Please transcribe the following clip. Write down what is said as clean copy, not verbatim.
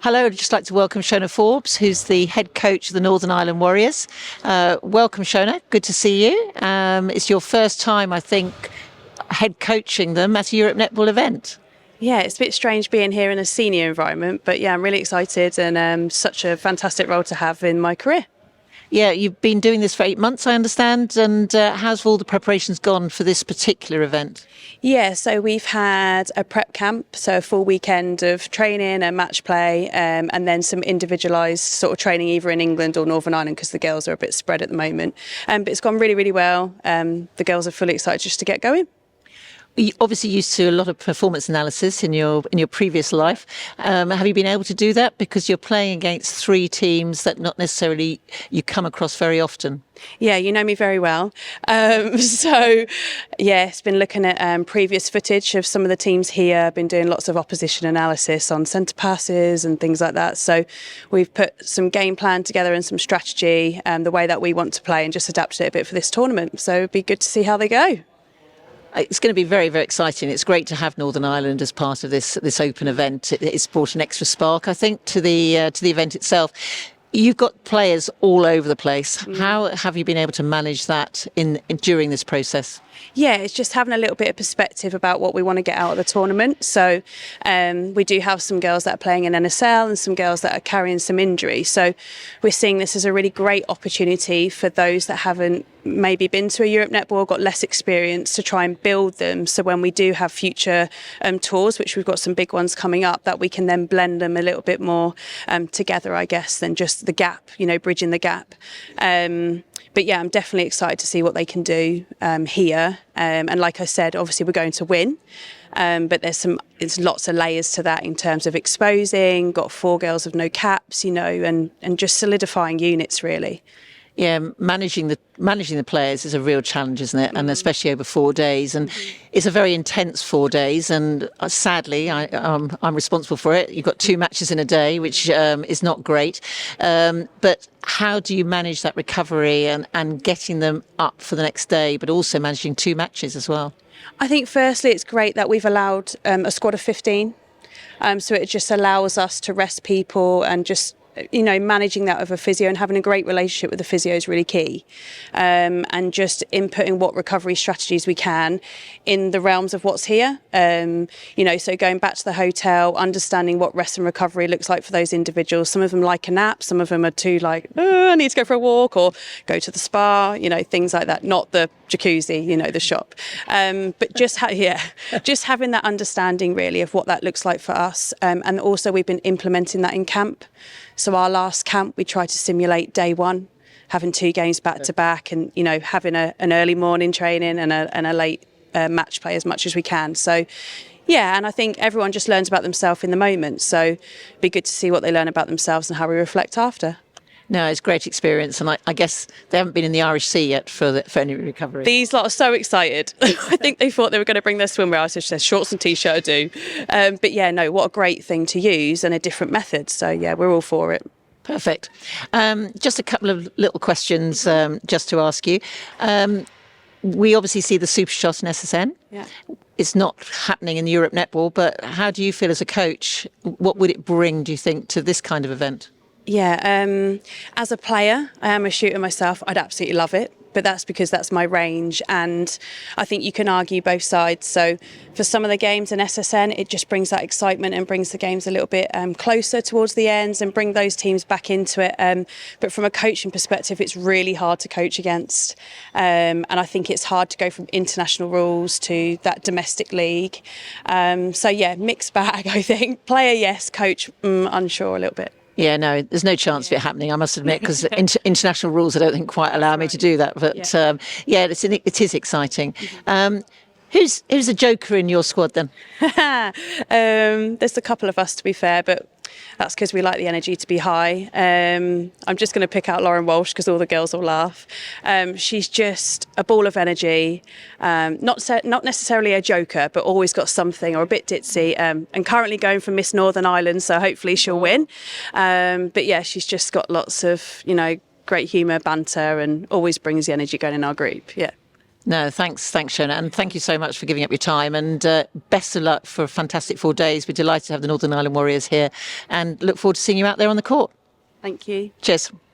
Hello, I'd just like to welcome Shona Forbes, who's the head coach of the Northern Ireland Warriors. Welcome, Shona. Good to see you. It's your first time, I think, head coaching them at a Europe Netball event. Yeah, it's a bit strange being here in a senior environment, but yeah, I'm really excited and such a fantastic role to have in my career. Yeah, you've been doing this for 8 months, I understand. And how's all the preparations gone for this particular event? Yeah, so we've had a prep camp, so a full weekend of training and match play, and then some individualised sort of training either in England or Northern Ireland because the girls are a bit spread at the moment. But it's gone really, really well. The girls are fully excited just to get going. You obviously used to a lot of performance analysis in your previous life. Have you been able to do that because you're playing against three teams that not necessarily you come across very often? Yeah, you know me very well. So, yeah, it's been looking at previous footage of some of the teams here, been doing lots of opposition analysis on centre passes and things like that. So we've put some game plan together and some strategy, the way that we want to play and just adapted it a bit for this tournament. So it'd be good to see how they go. It's going to be very, very exciting. It's great to have Northern Ireland as part of this open event. It's brought an extra spark, I think, to the event itself. You've got players all over the place. How have you been able to manage that during this process? Yeah, it's just having a little bit of perspective about what we want to get out of the tournament. So we do have some girls that are playing in NSL and some girls that are carrying some injury. So we're seeing this as a really great opportunity for those that haven't maybe been to a Europe Netball, got less experience, to try and build them. So when we do have future tours, which we've got some big ones coming up, that we can then blend them a little bit more together, I guess, than just the gap, bridging the gap. But yeah, I'm definitely excited to see what they can do here. And like I said, obviously we're going to win. But there's lots of layers to that in terms of exposing, got 4 girls with no caps, and just solidifying units really. Yeah, managing the players is a real challenge, isn't it? And especially over 4 days, and it's a very intense 4 days. And sadly, I'm responsible for it. You've got 2 matches in a day, which is not great. But how do you manage that recovery and getting them up for the next day, but also managing 2 matches as well? I think firstly, it's great that we've allowed a squad of 15. So it just allows us to rest people and just managing that with a physio and having a great relationship with the physio is really key. And just inputting what recovery strategies we can in the realms of what's here. So going back to the hotel, understanding what rest and recovery looks like for those individuals. Some of them like a nap, some of them are too like, I need to go for a walk or go to the spa, things like that. Not the jacuzzi, the shop. But just having that understanding really of what that looks like for us. And also we've been implementing that in camp. So our last camp, we tried to simulate day one, having 2 games back to back and, having an early morning training and a late match play as much as we can. So, yeah, and I think everyone just learns about themselves in the moment. So it'd be good to see what they learn about themselves and how we reflect after. No, it's a great experience. And I guess they haven't been in the Irish Sea yet for any recovery. These lot are so excited. I think they thought they were going to bring their swimwear. I said, shorts and T-shirt do. But yeah, no, what a great thing to use and a different method. So yeah, we're all for it. Perfect. Just a couple of little questions just to ask you. We obviously see the Super Shot in SSN. Yeah. It's not happening in Europe Netball, but how do you feel as a coach? What would it bring, do you think, to this kind of event? Yeah, as a player, I am a shooter myself. I'd absolutely love it, but that's because that's my range. And I think you can argue both sides. So for some of the games in SSN, it just brings that excitement and brings the games a little bit closer towards the ends and bring those teams back into it. But from a coaching perspective, it's really hard to coach against. And I think it's hard to go from international rules to that domestic league. So yeah, mixed bag, I think. Player, yes. Coach, unsure a little bit. Yeah, no, there's no chance of it happening, I must admit, because international rules, I don't think, quite allow me to do that. But yeah, it is exciting. Who's a joker in your squad then? There's a couple of us, to be fair, but that's because we like the energy to be high. I'm just going to pick out Lauren Walsh because all the girls will laugh. She's just a ball of energy, not necessarily a joker, but always got something or a bit ditzy, and currently going for Miss Northern Ireland, so hopefully she'll win. But yeah, she's just got lots of, great humour, banter, and always brings the energy going in our group. Yeah. No, thanks, Shona, and thank you so much for giving up your time. And best of luck for a fantastic 4 days. We're delighted to have the Northern Ireland Warriors here, and look forward to seeing you out there on the court. Thank you. Cheers.